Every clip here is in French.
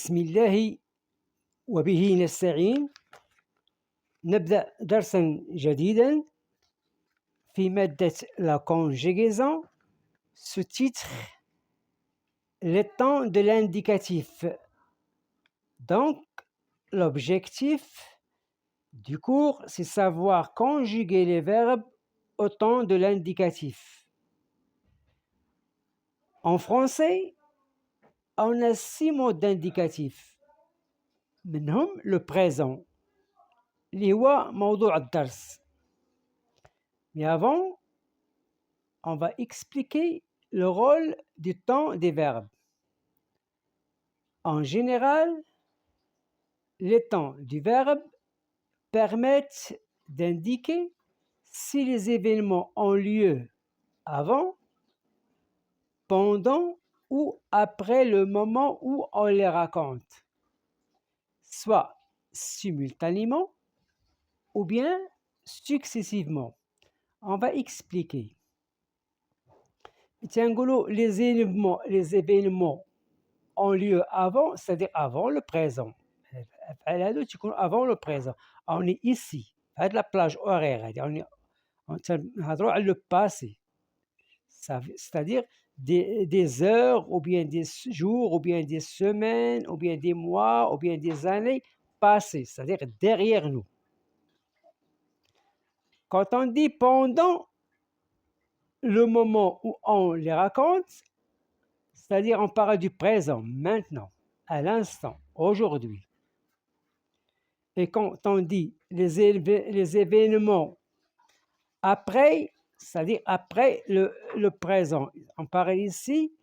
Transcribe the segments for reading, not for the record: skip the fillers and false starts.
بسم الله وبه نستعين. نبدأ درسا جديدا في مادة la conjugaison. Sous-titre le temps de l'indicatif. Donc, l'objectif du cours, c'est savoir conjuguer les verbes au temps de l'indicatif. En français, on a 6 mots d'indicatif. منهم le présent اللي هو موضوع الدرس. Mais avant, on va expliquer le rôle du temps des verbes. En général, les temps du verbe permettent d'indiquer si les événements ont lieu avant, pendant ou après le moment où on les raconte, soit simultanément ou bien successivement. On va expliquer. Les événements ont lieu avant, c'est-à-dire avant le présent. Avant le présent. On est ici, à la plage horaire. On est le passé. C'est-à-dire des heures, ou bien des jours, ou bien des semaines, ou bien des mois, ou bien des années passées, c'est-à-dire derrière nous. Quand on dit pendant le moment où on les raconte, c'est-à-dire on parle du présent, maintenant, à l'instant, aujourd'hui. Et quand on dit les événements après, c'est-à-dire après le présent, on parle ici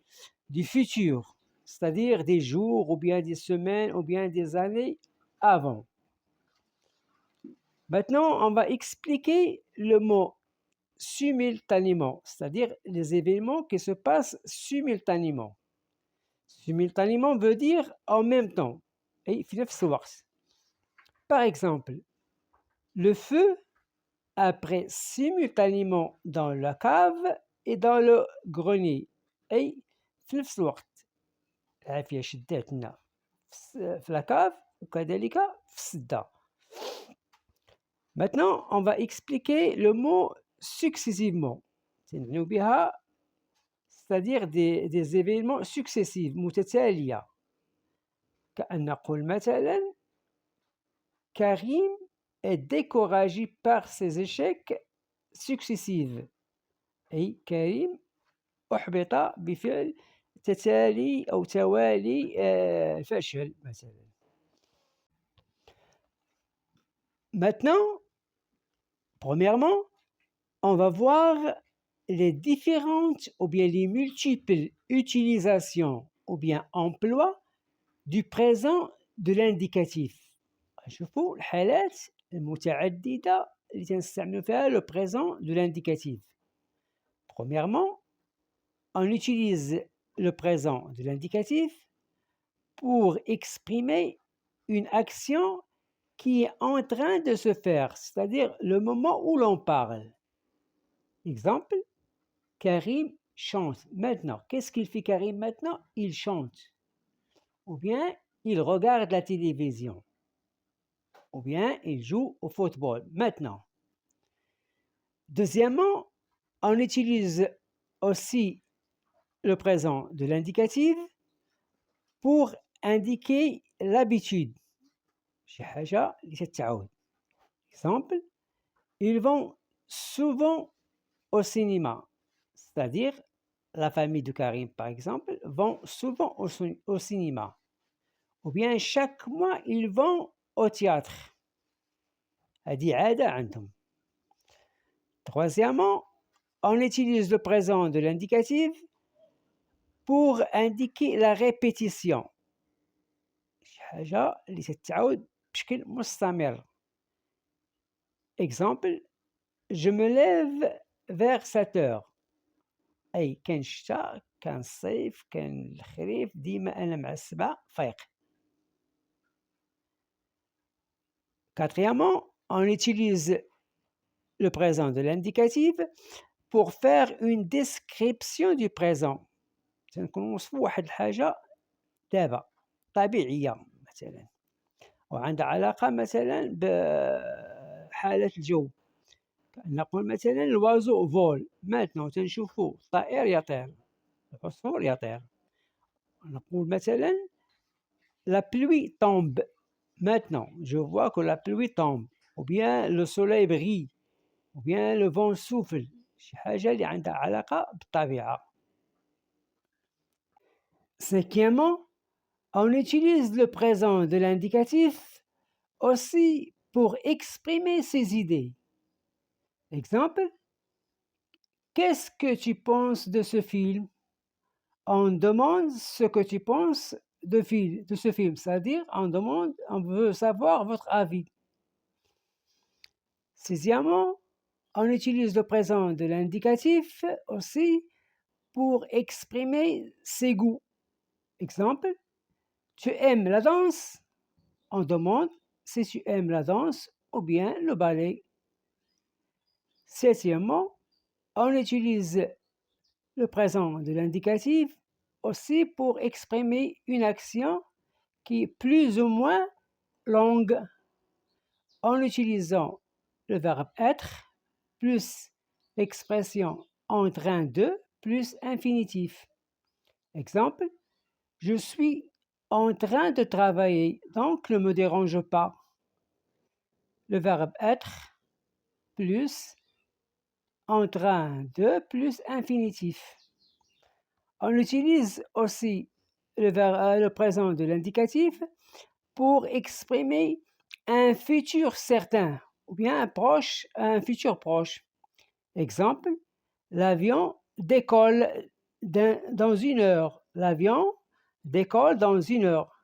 du futur, c'est-à-dire des jours, ou bien des semaines, ou bien des années avant. Maintenant, on va expliquer le mot simultanément, c'est-à-dire les événements qui se passent simultanément. Simultanément veut dire en même temps. Et par exemple, le feu a pris simultanément dans la cave et dans le grenier. Et في نفس الوقت العافية شداتنا في la cave وكذلك في السدة. Maintenant, on va expliquer le mot successivement. C'est-à-dire des événements successifs, متتالية. كأن نقول مثلا Karim est découragé par ses échecs successifs. أي كريم أحبط بفعل تتالي أو توالي الفشل مثلا. Maintenant, premièrement, on va voir les différentes ou bien les multiples utilisations ou bien emplois du présent de l'indicatif. نشوفوا الحالات المتعددة اللي تنستعملوا فيها le présent de l'indicatif. Premièrement, on utilise le présent de l'indicatif pour exprimer une action qui est en train de se faire, c'est-à-dire le moment où l'on parle. Exemple, Karim chante maintenant. Qu'est-ce qu'il fait Karim maintenant? Il chante. Ou bien il regarde la télévision. Ou bien il joue au football maintenant. Deuxièmement, on utilise aussi le présent de l'indicatif pour indiquer l'habitude. Exemple, ils vont souvent au cinéma, c'est-à-dire la famille de Karim par exemple vont souvent au cinéma. Ou bien chaque mois ils vont au théâtre. Troisièmement, on utilise le présent de l'indicatif pour indiquer la répétition. Exemple, je me lève vers 7 heures. أي كان الشتاء كان الصيف كان الخريف ديما أنا مع 7 فايق. Quatrièmement, on utilise le présent de l'indicatif pour faire une description du présent. تنكون نوصفوا واحد الحاجة دابا طبيعية مثلا، وعندها علاقة مثلا بحالة الجو. نقول مثلا الوازو فول، ماتنو تنشوفو الطائر يطير، العصفور يطير. نقول مثلا la pluie tombe. Maintenant, je vois que la pluie tombe, ou bien le soleil brille, ou bien le vent souffle. شي حاجة اللي عندها علاقة بالطبيعة. Cinquièmement, on utilise le présent de l'indicatif aussi pour exprimer ses idées. Exemple, qu'est-ce que tu penses de ce film? On demande ce que tu penses de ce film, c'est-à-dire on veut savoir votre avis. Sixièmement, on utilise le présent de l'indicatif aussi pour exprimer ses goûts. Exemple, tu aimes la danse? On demande si tu aimes la danse ou bien le ballet. Septièmement, on utilise le présent de l'indicatif aussi pour exprimer une action qui est plus ou moins longue en utilisant le verbe être plus l'expression en train de plus infinitif. Exemple, je suis en train de travailler, donc ne me dérange pas. Le verbe être plus en train de plus infinitif. On utilise aussi le présent de l'indicatif pour exprimer un futur certain ou bien un futur proche. Exemple, l'avion décolle dans 1 heure. L'avion décolle dans 1 heure.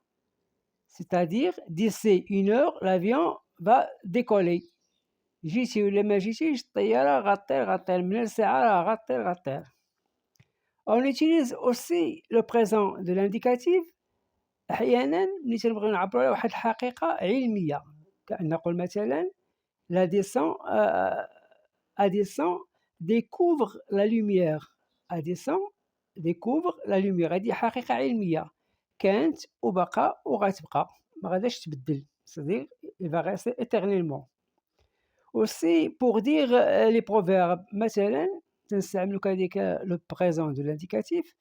C'est-à-dire, d'ici 1 heure, l'avion va décoller. جيتي ولا ما جيتيش الطيارة غطير من الساعة راه غطير. On utilise aussi le présent de l'indicatif أحيانا ملي تنبغيو نعبرو على واحد الحقيقة علمية، كأن نقول مثلا Addison découvre la lumière. Addison découvre la lumière. هذه حقيقة علمية كانت وبقى وغتبقى ما غاداش تبدل. C'est-à-dire il va rester éternellement. Aussi pour dire les proverbes مثلا تنستعملو كذلك le présent de l'indicatif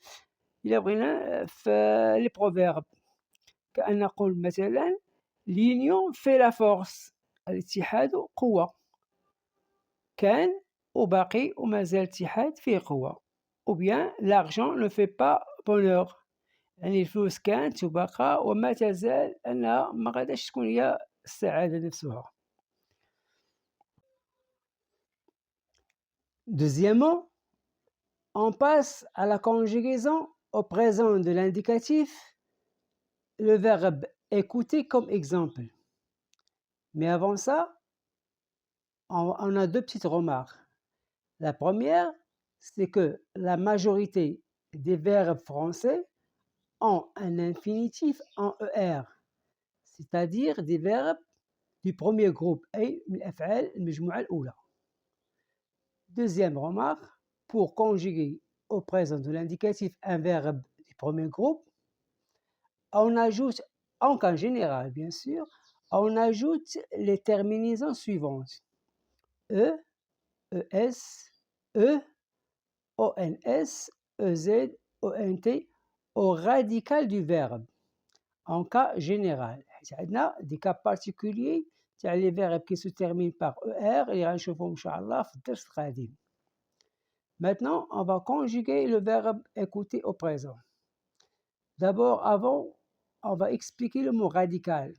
إلا بغينا في les proverbes كأن نقول مثلا l'union fait la force. الاتحاد قوة. كان وباقي ومازال الاتحاد فيه قوة. ou bien l'argent ne fait pas bonheur. يعني الفلوس كانت وبقى وما تزال أنها ما غاداش تكون هي السعادة نفسها. Deuxièmement, on passe à la conjugaison au présent de l'indicatif, le verbe écouter comme exemple. Mais avant ça, on a 2 petites remarques. La première, c'est que la majorité des verbes français ont un infinitif en ER, c'est-à-dire des verbes du premier groupe أي من الأفعال المجموعة الأولى. Deuxième remarque, pour conjuguer au présent de l'indicatif un verbe du premier groupe, on ajoute, en cas général bien sûr, on ajoute les terminaisons suivantes. E, ES, E, ONS, EZ, ONT au radical du verbe, en cas général. On a des cas particuliers, les verbes qui se terminent par ER, et غنشوفهم إن شاء الله في الدرس القادم. Maintenant, on va conjuguer le verbe écouter au présent. D'abord, avant, on va expliquer le mot radical.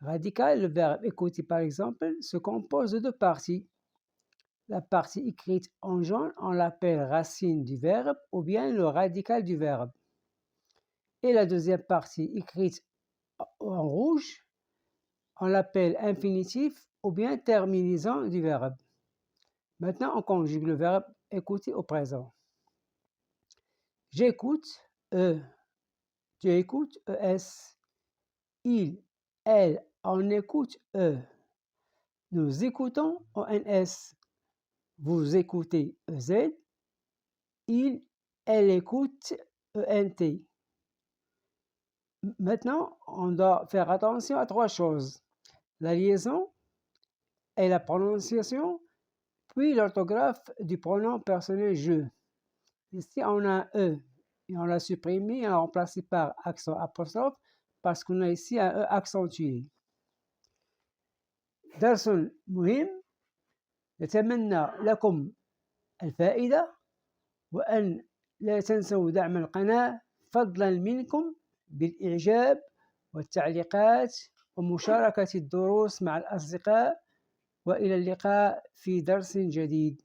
Radical, le verbe écouter par exemple, se compose de 2 parties. La partie écrite en jaune, on l'appelle racine du verbe ou bien le radical du verbe. Et la deuxième partie écrite en rouge, on l'appelle infinitif ou bien terminaison du verbe. Maintenant, on conjugue le verbe écouter au présent. J'écoute, tu écoutes, ES. Il, elle, on écoute, Nous écoutons, ONS. Vous écoutez, EZ. Il, elle écoute, ENT. Maintenant, on doit faire attention à 3 choses: la liaison et la prononciation, puis l'orthographe du pronom personnel je. Ici, on a un E et on l'a supprimé et on l'a remplacé par accent apostrophe parce qu'on a ici un E accentué. درس مهم. نتمنى لكم الفائدة، وأن لا تنسوا دعم القناة فضلا منكم بالإعجاب والتعليقات ومشاركة الدروس مع الأصدقاء، وإلى اللقاء في درس جديد.